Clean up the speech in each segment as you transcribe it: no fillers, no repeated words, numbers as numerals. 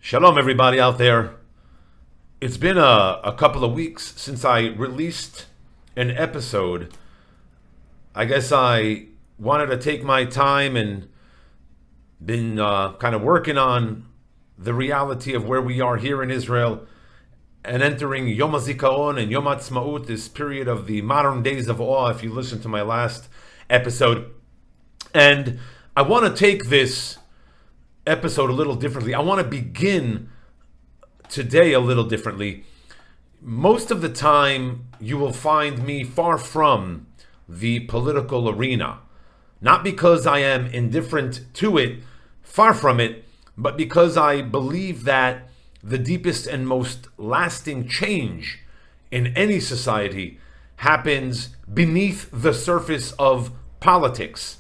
Shalom, everybody out there. It's been a couple of weeks since I released an episode. I guess I wanted to take my time and been kind of working on the reality of where we are here in Israel and entering Yom HaZikaron and Yom HaTzmaut, this period of the modern days of awe, if you listen to my last episode. And I want to take this episode a little differently. I want to begin today a little differently. Most of the time, you will find me far from the political arena. Not because I am indifferent to it, far from it, but because I believe that the deepest and most lasting change in any society happens beneath the surface of politics.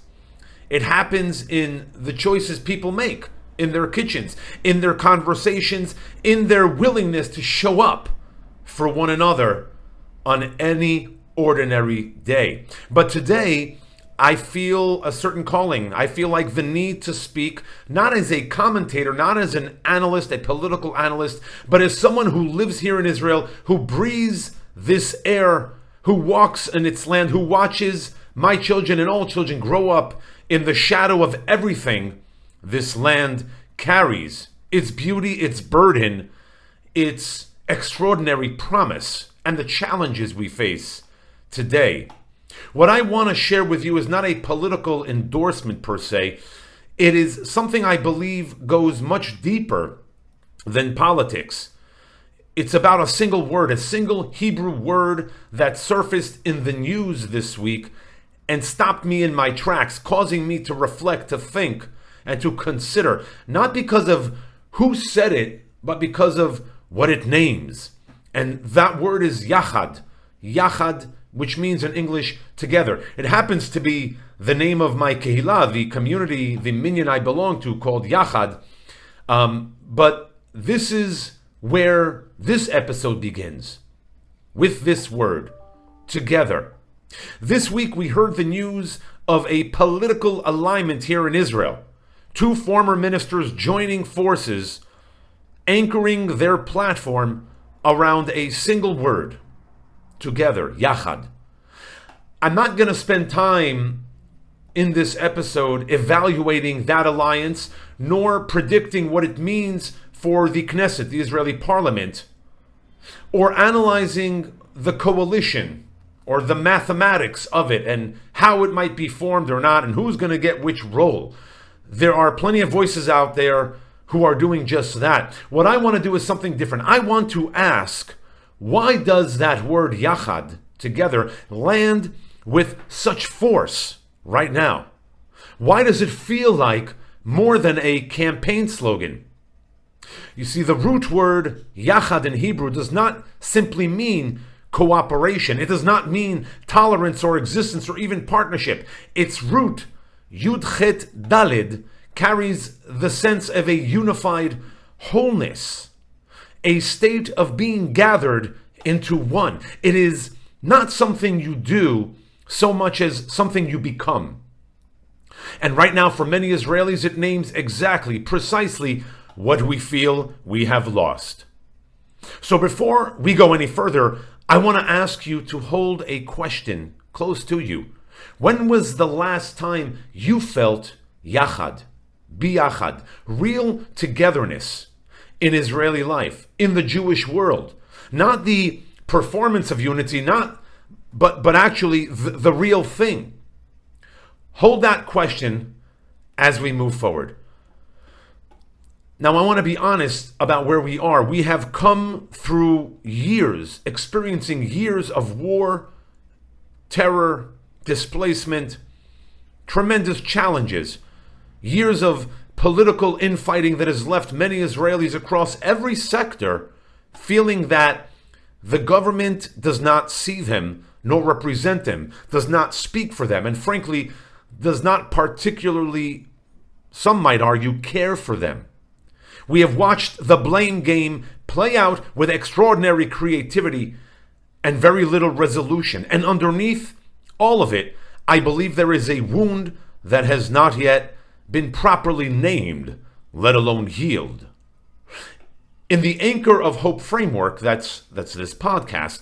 It happens in the choices people make in their kitchens, in their conversations, in their willingness to show up for one another on any ordinary day. But today, I feel a certain calling. I feel like the need to speak, not as a commentator, not as an analyst, a political analyst, but as someone who lives here in Israel, who breathes this air, who walks in its land, who watches my children and all children grow up in the shadow of everything this land carries, its beauty, its burden, its extraordinary promise, and the challenges we face today. What I want to share with you is not a political endorsement per se. It is something I believe goes much deeper than politics. It's about a single word, a single Hebrew word that surfaced in the news this week and stopped me in my tracks, causing me to reflect, to think, and to consider, not because of who said it, but because of what it names. And that word is Yachad. Yachad, which means in English, together. It happens to be the name of my kehillah, the community, the minyan I belong to, called Yachad. But this is where this episode begins, with this word, together. This week we heard the news of a political alignment here in Israel. Two former ministers joining forces, anchoring their platform around a single word, together, Yachad. I'm not going to spend time in this episode evaluating that alliance, nor predicting what it means for the Knesset, the Israeli parliament, or analyzing the coalition or the mathematics of it and how it might be formed or not and who's going to get which role. There are plenty of voices out there who are doing just that. What I want to do is something different. I want to ask, why does that word Yachad, together, land with such force right now? Why does it feel like more than a campaign slogan? You see, the root word Yachad in Hebrew does not simply mean cooperation. It does not mean tolerance or existence or even partnership. Its root, Yud Chet Dalid, carries the sense of a unified wholeness, a state of being gathered into one. It is not something you do so much as something you become. And right now, for many Israelis, it names exactly, precisely what we feel we have lost. So before we go any further, I want to ask you to hold a question close to you. When was the last time you felt Yachad, Biyachad, real togetherness in Israeli life, in the Jewish world? Not the performance of unity, but actually the real thing. Hold that question as we move forward. Now, I want to be honest about where we are. We have come through years, experiencing years of war, terror, displacement, tremendous challenges, years of political infighting that has left many Israelis across every sector feeling that the government does not see them, nor represent them, does not speak for them, and frankly, does not particularly, some might argue, care for them. We have watched the blame game play out with extraordinary creativity and very little resolution. And underneath all of it, I believe there is a wound that has not yet been properly named, let alone healed. In the Anchor of Hope framework, that's this podcast,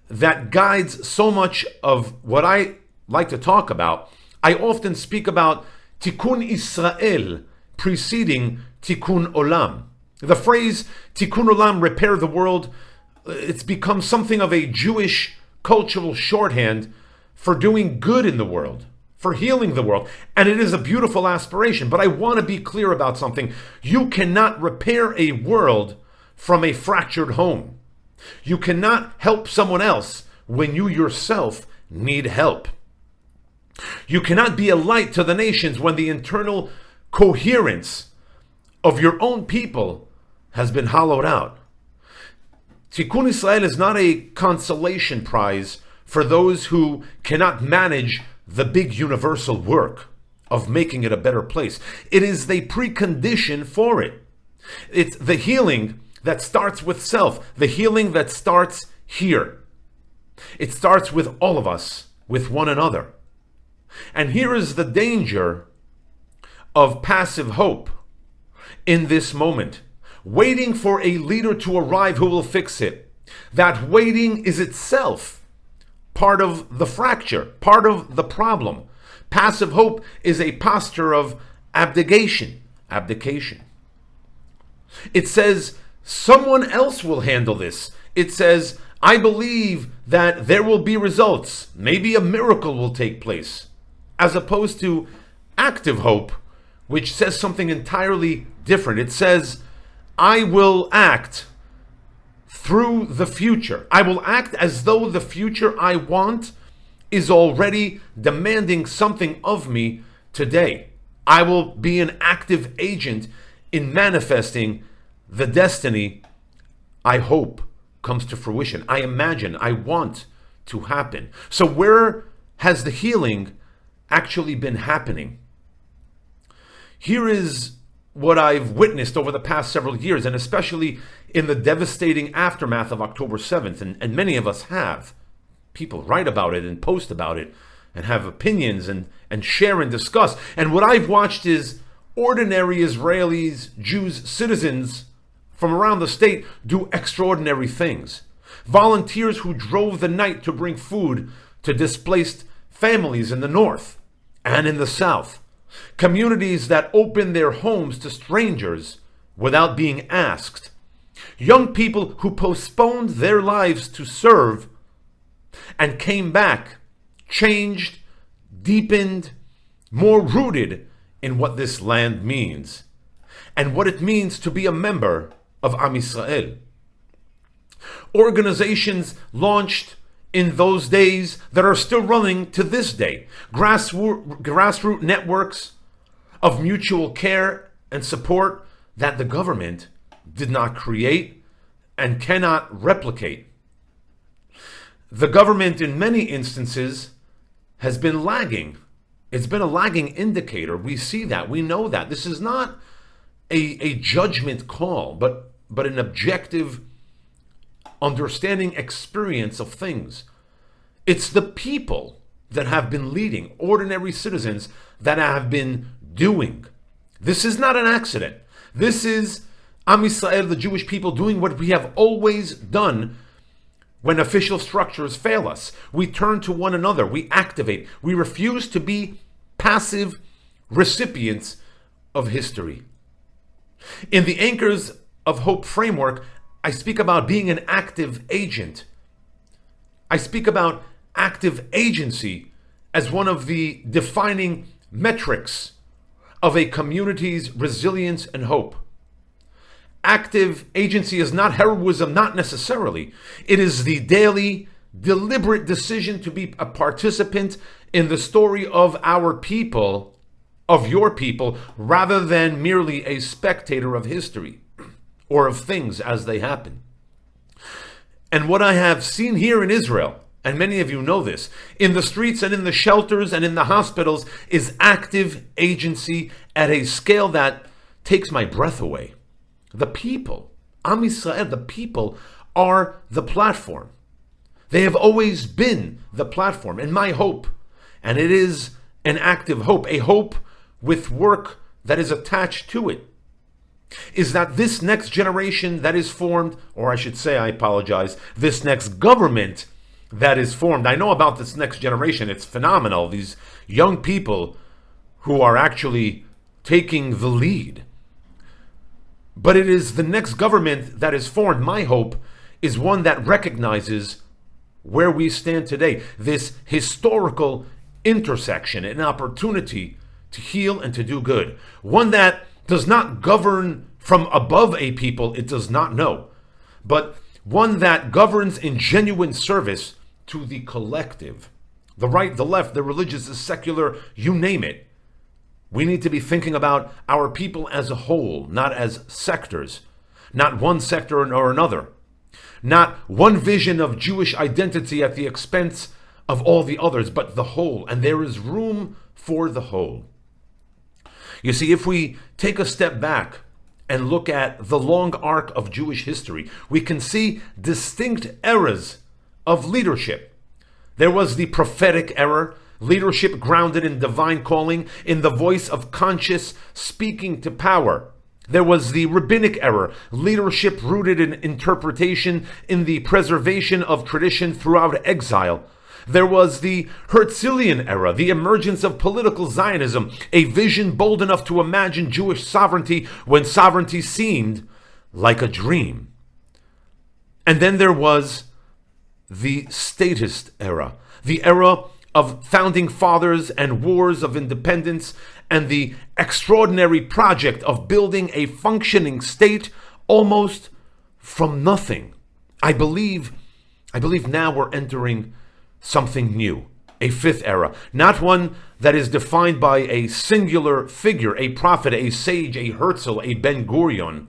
that guides so much of what I like to talk about, I often speak about Tikkun Israel preceding Tikkun Olam. The phrase Tikkun Olam, repair the world, it's become something of a Jewish cultural shorthand for doing good in the world, for healing the world. And it is a beautiful aspiration. But I want to be clear about something. You cannot repair a world from a fractured home. You cannot help someone else when you yourself need help. You cannot be a light to the nations when the internal coherence of your own people has been hollowed out. Tikkun Israel is not a consolation prize for those who cannot manage the big universal work of making it a better place. It is the precondition for it. It's the healing that starts with self, the healing that starts here. It starts with all of us, with one another. And here is the danger of passive hope in this moment, waiting for a leader to arrive who will fix it. That waiting is itself part of the fracture, part of the problem. Passive hope is a posture of abdication. It says, someone else will handle this. It says, I believe that there will be results. Maybe a miracle will take place. As opposed to active hope, which says something entirely different. It says, I will act through the future. I will act as though the future I want is already demanding something of me today. I will be an active agent in manifesting the destiny I hope comes to fruition. I imagine, I want to happen. So where has the healing actually been happening? Here is what I've witnessed over the past several years, and especially in the devastating aftermath of October 7th, and many of us have. People write about it and post about it and have opinions and share and discuss. And what I've watched is ordinary Israelis, Jews, citizens from around the state do extraordinary things. Volunteers who drove the night to bring food to displaced families in the north and in the south. Communities that open their homes to strangers without being asked. Young people who postponed their lives to serve and came back, changed, deepened, more rooted in what this land means and what it means to be a member of Am Yisrael. Organizations launched in those days that are still running to this day. Grassroots networks of mutual care and support that the government did not create and cannot replicate. The government, in many instances, has been lagging. It's been a lagging indicator. We see that. We know that. This is not a judgment call, but an objective understanding experience of things. It's the people that have been leading, ordinary citizens that have been doing. This is not an accident. This is Am Yisrael, the Jewish people, doing what we have always done when official structures fail us. We turn to one another. We activate. We refuse to be passive recipients of history. In the Anchors of Hope framework, I speak about being an active agent. I speak about active agency as one of the defining metrics of a community's resilience and hope. Active agency is not heroism, not necessarily. It is the daily, deliberate decision to be a participant in the story of our people, of your people, rather than merely a spectator of history or of things as they happen. And what I have seen here in Israel, and many of you know this, in the streets and in the shelters and in the hospitals, is active agency at a scale that takes my breath away. The people, Am Yisrael, the people are the platform. They have always been the platform. And my hope, and it is an active hope, a hope with work that is attached to it, is that this next generation that is formed, or I should say, I apologize, this next government that is formed. I know about this next generation. It's phenomenal. These young people who are actually taking the lead. But it is the next government that is formed. My hope is one that recognizes where we stand today, this historical intersection, an opportunity to heal and to do good. One that does not govern from above a people it does not know, but one that governs in genuine service to the collective. The right, the left, the religious, the secular, you name it. We need to be thinking about our people as a whole, not as sectors, not one sector or another, not one vision of Jewish identity at the expense of all the others, but the whole. And there is room for the whole. You see, if we take a step back and look at the long arc of Jewish history, we can see distinct eras of leadership. There was the prophetic era, leadership grounded in divine calling, in the voice of conscious speaking to power. There was the rabbinic era, leadership rooted in interpretation, in the preservation of tradition throughout exile. There was the Herzlian era, the emergence of political Zionism, a vision bold enough to imagine Jewish sovereignty when sovereignty seemed like a dream. And then there was the statist era, the era of founding fathers and wars of independence, and the extraordinary project of building a functioning state almost from nothing. I believe now we're entering something new, a fifth era, not one that is defined by a singular figure, a prophet, a sage, a Herzl, a Ben Gurion,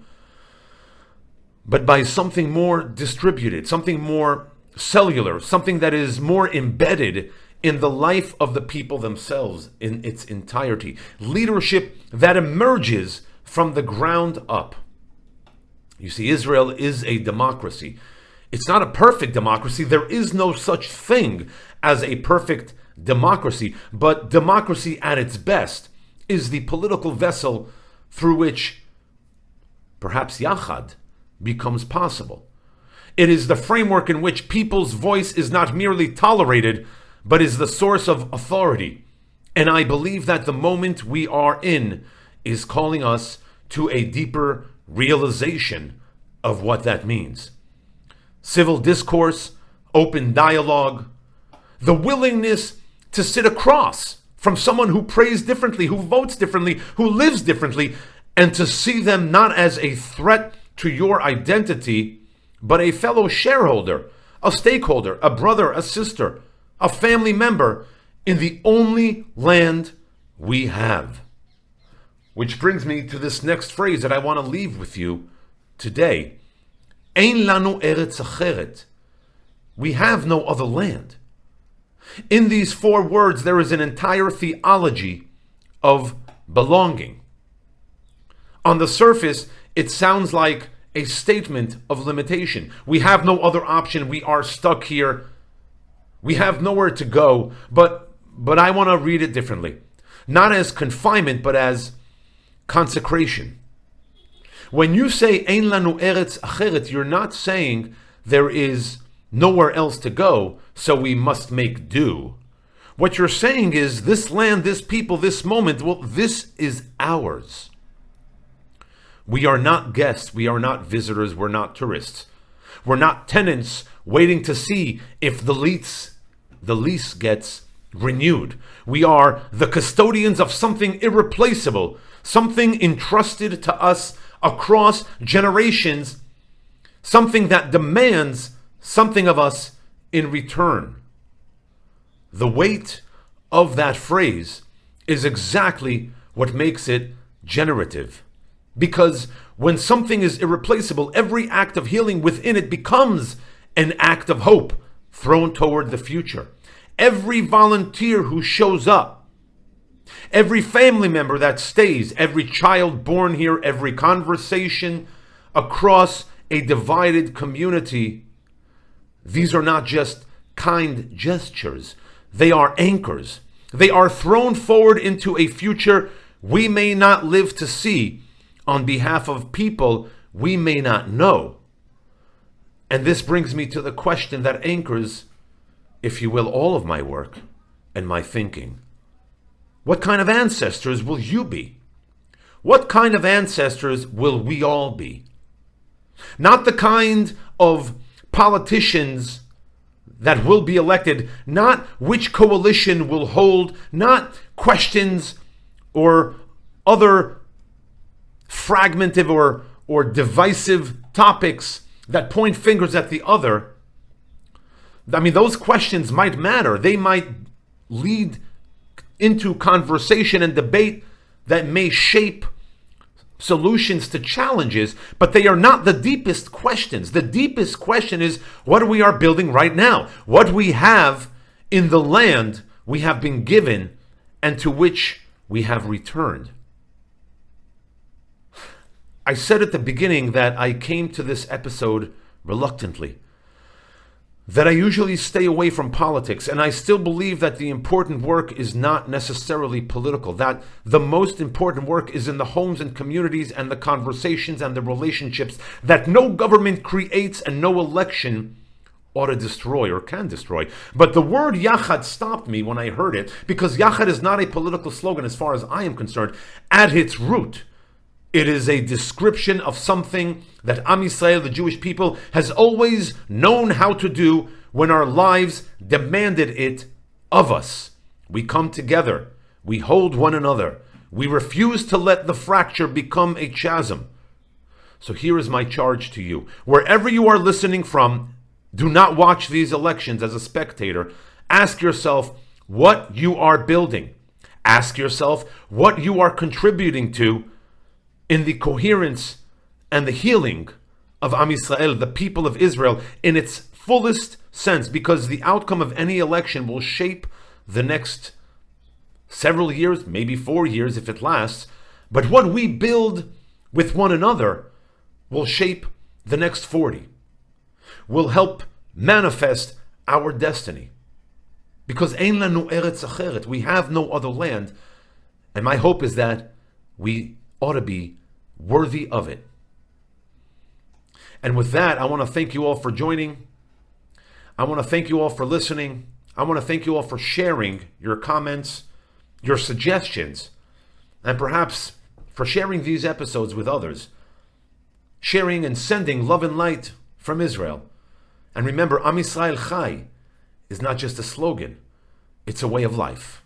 but by something more distributed, something more cellular, something that is more embedded in the life of the people themselves in its entirety. Leadership that emerges from the ground up. You see, Israel is a democracy. It's not a perfect democracy. There is no such thing as a perfect democracy. But democracy at its best is the political vessel through which perhaps Yachad becomes possible. It is the framework in which people's voice is not merely tolerated, but is the source of authority. And I believe that the moment we are in is calling us to a deeper realization of what that means. Civil discourse, open dialogue, the willingness to sit across from someone who prays differently, who votes differently, who lives differently, and to see them not as a threat to your identity, but a fellow shareholder, a stakeholder, a brother, a sister, a family member in the only land we have. Which brings me to this next phrase that I want to leave with you today. lanu eretz acheret. We have no other land. In these four words, there is an entire theology of belonging. On the surface, it sounds like a statement of limitation. We have no other option. We are stuck here. We have nowhere to go. But I want to read it differently. Not as confinement, but as consecration. When you say ein lanu eretz acheret, you're not saying there is nowhere else to go, so we must make do. What you're saying is this land, this people, this moment, well, this is ours. We are not guests, we are not visitors, we're not tourists. We're not tenants waiting to see if the lease gets renewed. We are the custodians of something irreplaceable, something entrusted to us across generations, something that demands something of us in return. The weight of that phrase is exactly what makes it generative. Because when something is irreplaceable, every act of healing within it becomes an act of hope thrown toward the future. Every volunteer who shows up, every family member that stays, every child born here, every conversation across a divided community, these are not just kind gestures. They are anchors. They are thrown forward into a future we may not live to see, on behalf of people we may not know. And this brings me to the question that anchors, if you will, all of my work and my thinking. What kind of ancestors will you be? What kind of ancestors will we all be? Not the kind of politicians that will be elected, not which coalition will hold, not questions or other fragmented or divisive topics that point fingers at the other. I mean, those questions might matter. They might lead into conversation and debate that may shape solutions to challenges, but they are not the deepest questions. The deepest question is what we are building right now, what we have in the land we have been given and to which we have returned. I said at the beginning that I came to this episode reluctantly, that I usually stay away from politics, and I still believe that the important work is not necessarily political, that the most important work is in the homes and communities and the conversations and the relationships that no government creates and no election ought to destroy or can destroy. But the word Yachad stopped me when I heard it, because Yachad is not a political slogan as far as I am concerned. At its root, it is a description of something that Am Yisrael, the Jewish people, has always known how to do when our lives demanded it of us. We come together. We hold one another. We refuse to let the fracture become a chasm. So here is my charge to you. Wherever you are listening from, do not watch these elections as a spectator. Ask yourself what you are building. Ask yourself what you are contributing to in the coherence and the healing of Am Yisrael, the people of Israel, in its fullest sense, because the outcome of any election will shape the next several years, maybe 4 years if it lasts. But what we build with one another will shape the next 40, will help manifest our destiny. Because lanu eretz acheret, we have no other land, and my hope is that we ought to be worthy of it. And with that, I want to thank you all for joining. I want to thank you all for listening. I want to thank you all for sharing your comments, your suggestions, and perhaps for sharing these episodes with others. Sharing and sending love and light from Israel. And remember, Am Yisrael Chai is not just a slogan, it's a way of life.